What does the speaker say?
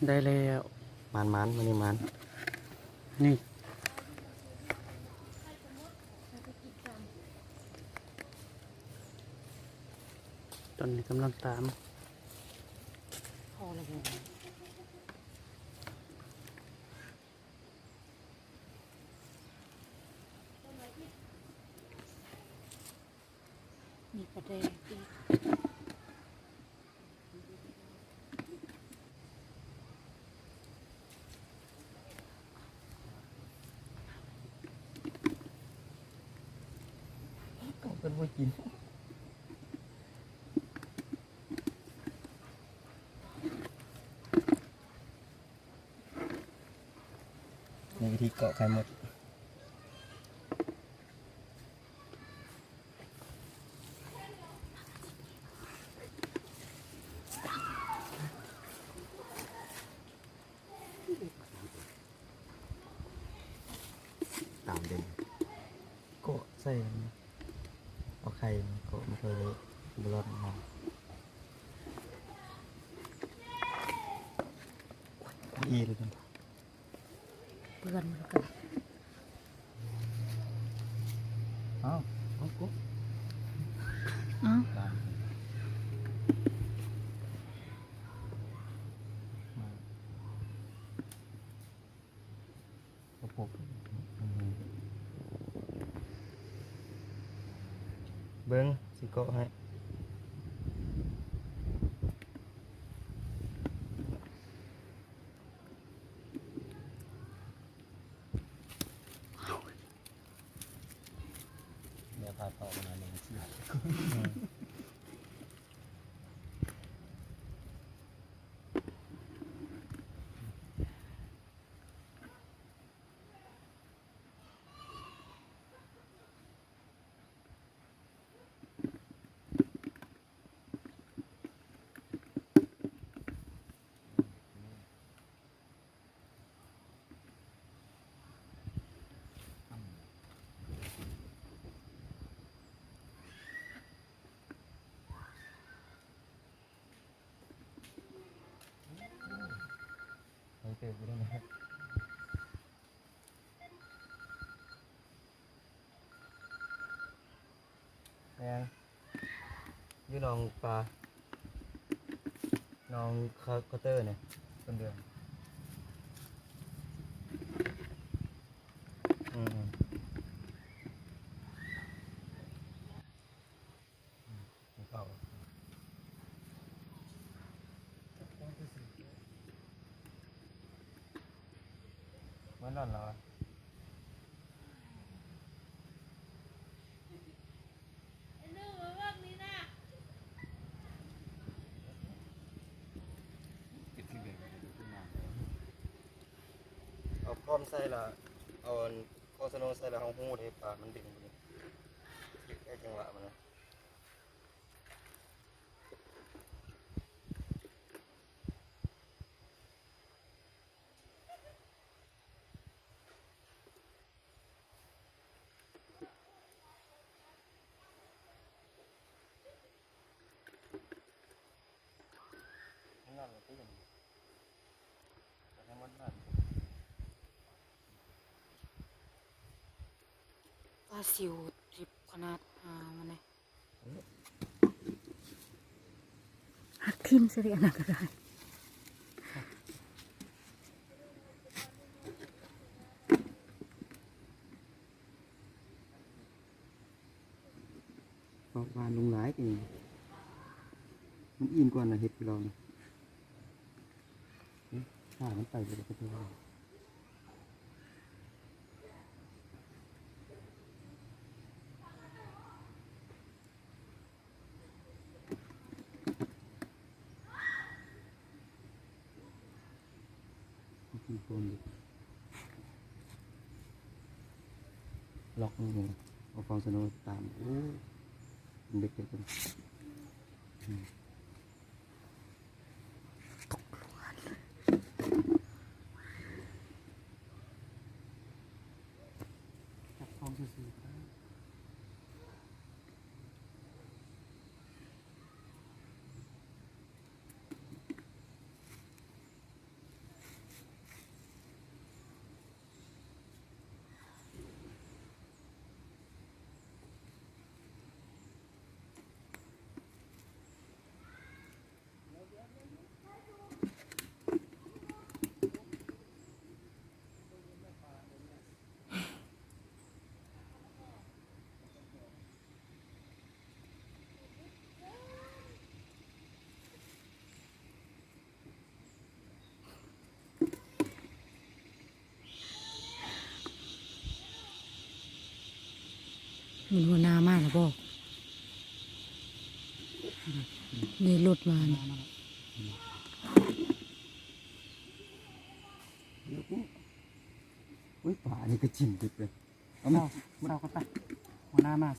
ได้แล้วมันมันมันนี่มันนี่ตอนนี้กำลังตามพอแล้วบ่มีประเด็นอีกก็เป็นว่ากินในวิธีเกาะไข่หมดตามเด่นเกาะใส่เอาไข่เกาะมันเคยบลอดมาอีเลยนะ เปื้อนมันกัน อ้าวกุ๊ก อ้าว ตามมาประกบเบิ้งสิเกาะให้เดี๋ยวพาต่อมาหนึ่งสิให้เติมไปได้ไหมแองยูน้องปลาน้องเคาน์เตอร์เนี่ยต้นเดือนเก่ามันนั่นเหรอเอาพร้อมใส่ละเอาโคสโนใส่ละห้องหูเลยปลามันดึงไปไอ้จังหวะมันนะนั่นแหละที่มันให้มันนั่น ปลาซิวริบขนาดมันเลยหักทิ่มสิอันนั้นก็ได้ก็วานลงหลายเองมันอิ่มกว่านะเห็ดเราเนี่ยถ้ามันไปจะไปเท่าไหร่มีคนล็อกนี่เลยเอาฟองสโนว์ตามโอ้มันเด็กเกินจับฟองซื่อ มันหัวหน้ามากแล้วบอกนี่รถมาเนี่ย อุ้ยป่านี่ก็จิ้มดึกเลยเอามา เราก็ไปหัวหน้ามา